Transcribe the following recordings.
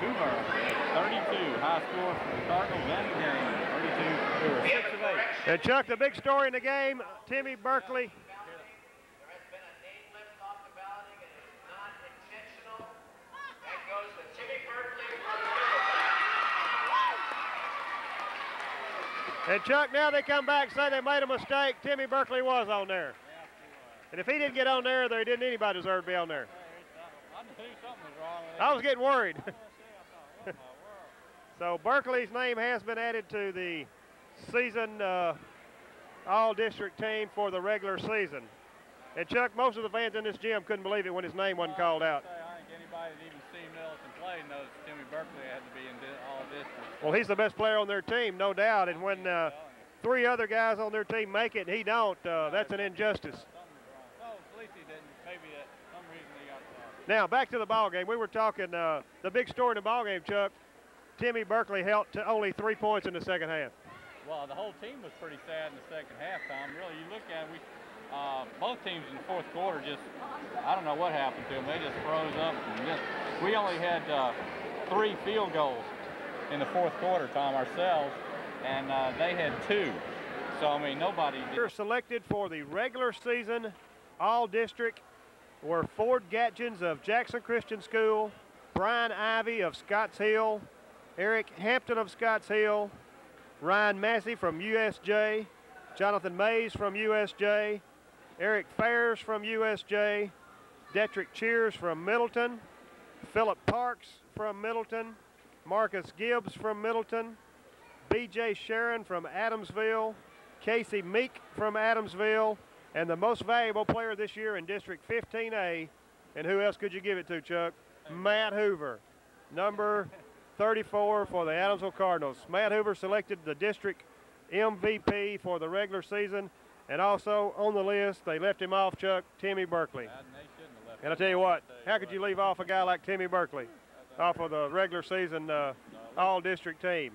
Hoover, 32. High score for the Cardinals and the game. 32 Hoover, 6 of 8. And Chuck, the big story in the game, Timmy Berkeley. And Chuck, now they come back and say they made a mistake. Timmy Berkeley was on there. And if he didn't get on there, there didn't anybody deserve to be on there. I knew something was wrong with it. I was getting worried. So Berkeley's name has been added to the season all-district team for the regular season. And Chuck, most of the fans in this gym couldn't believe it when his name wasn't called out. I think anybody that even seen Middleton play knows Timmy Berkeley had to be in all-district. Well, he's the best player on their team, no doubt. And when 3 other guys on their team make it and he don't, that's an injustice. Well, at least he didn't. Maybe that some reason he got Now, back to the ball game. We were talking the big story in the ball game, Chuck. Timmy Berkeley held to only 3 points in the second half. Well, the whole team was pretty sad in the second half, Tom. Really, you look at it, both teams in the fourth quarter just, I don't know what happened to them. They just froze up. And we only had 3 field goals in the fourth quarter, Tom, ourselves, and they had 2. So, I mean, nobody did. Selected for the regular season all-district were Ford Gatchins of Jackson Christian School, Brian Ivy of Scotts Hill, Eric Hampton of Scotts Hill, Ryan Massey from USJ, Jonathan Mays from USJ, Eric Fairs from USJ, Detrick Cheers from Middleton, Philip Parks from Middleton, Marcus Gibbs from Middleton, B.J. Sharon from Adamsville, Casey Meek from Adamsville, and the most valuable player this year in District 15A, and who else could you give it to, Chuck? Matt Hoover, number 34 for the Adamsville Cardinals. Matt Hoover selected the district MVP for the regular season, and also on the list, they left him off, Chuck, Timmy Berkeley. And I tell you what, how could you leave off a guy like Timmy Berkeley off of the regular season all-district team?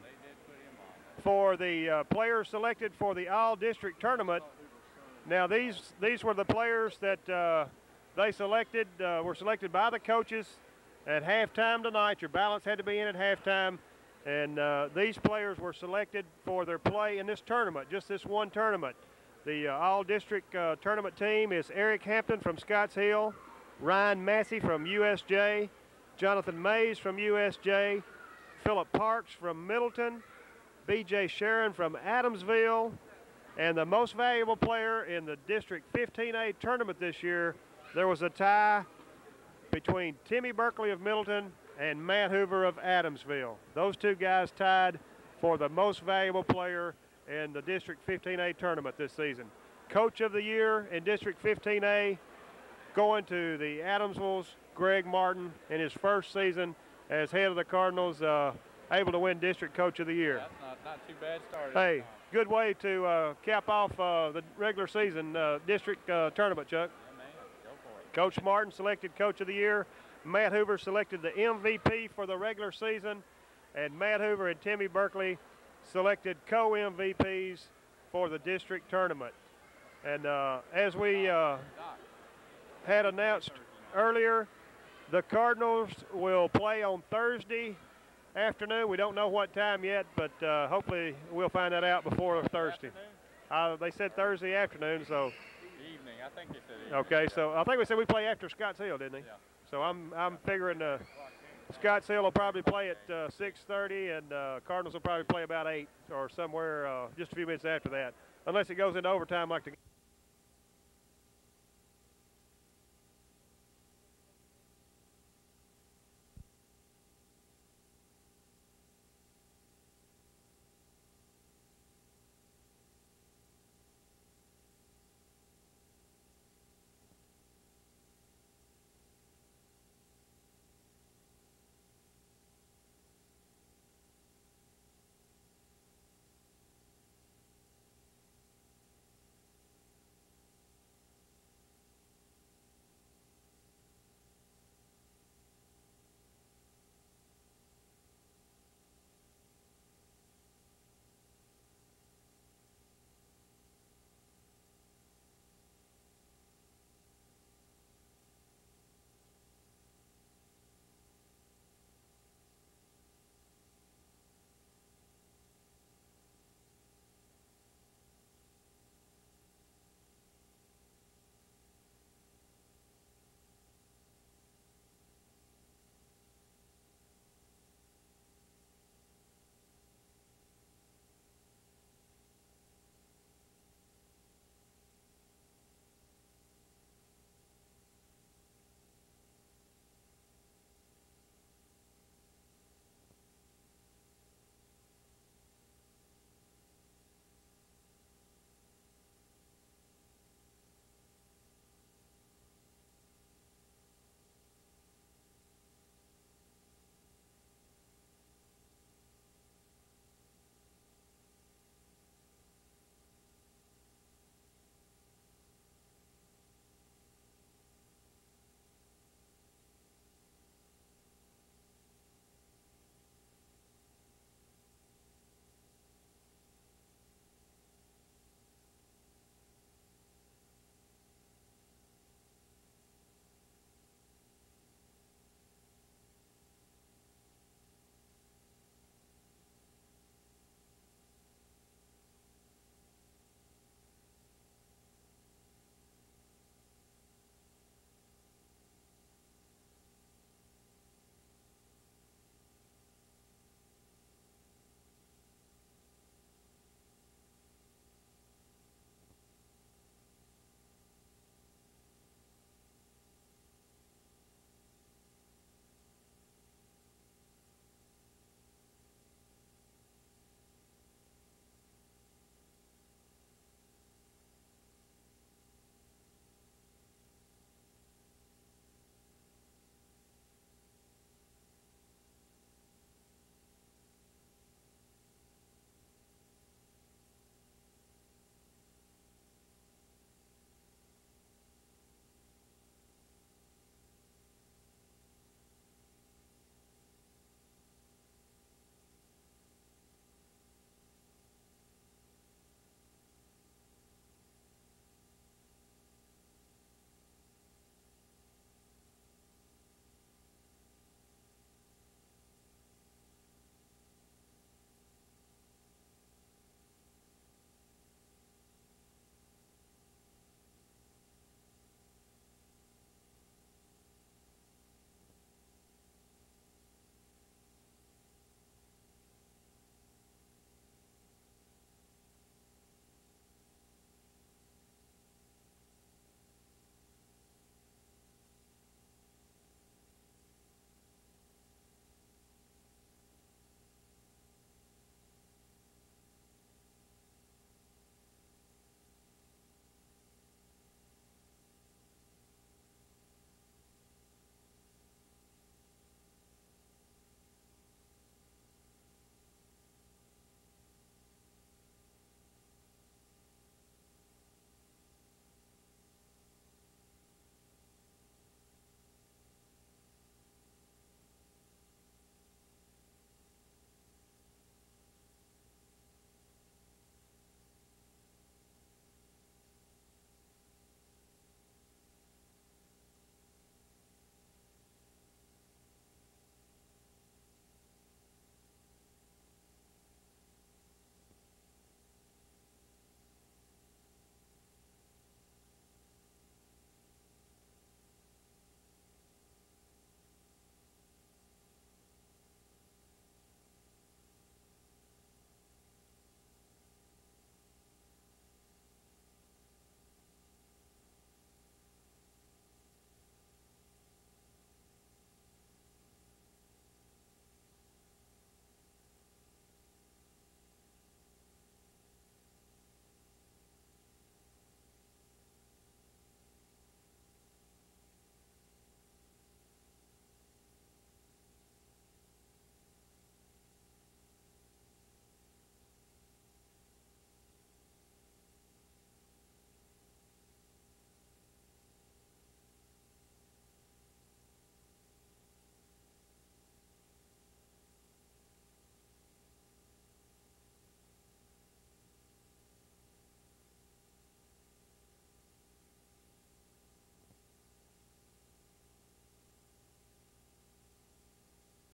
For the players selected for the all-district tournament, now these were the players that they selected, were selected by the coaches at halftime tonight. Your balance had to be in at halftime, and these players were selected for their play in this tournament, just this one tournament. The all-district tournament team is Eric Hampton from Scotts Hill, Ryan Massey from USJ, Jonathan Mays from USJ, Philip Parks from Middleton, B.J. Sharon from Adamsville, and the most valuable player in the District 15A tournament this year, there was a tie between Timmy Berkeley of Middleton and Matt Hoover of Adamsville. Those 2 guys tied for the most valuable player in the District 15A tournament this season. Coach of the year in District 15A going to the Adamsville's Greg Martin in his first season as head of the Cardinals, able to win District Coach of the Year. That's not too bad start. Hey, good way to cap off the regular season district tournament, Chuck. Yeah, man. Go for it. Coach Martin selected Coach of the Year. Matt Hoover selected the MVP for the regular season. And Matt Hoover and Timmy Berkeley selected co-MVPs for the district tournament. And as we had announced earlier, the Cardinals will play on Thursday afternoon. We don't know what time yet, but hopefully we'll find that out before Thursday. They said Thursday afternoon, so. Evening, I think they said evening. Okay, so I think we said we play after Scotts Hill, didn't they? Yeah. So I'm figuring Scotts Hill will probably play at 6:30, and Cardinals will probably play about 8 or somewhere just a few minutes after that, unless it goes into overtime like the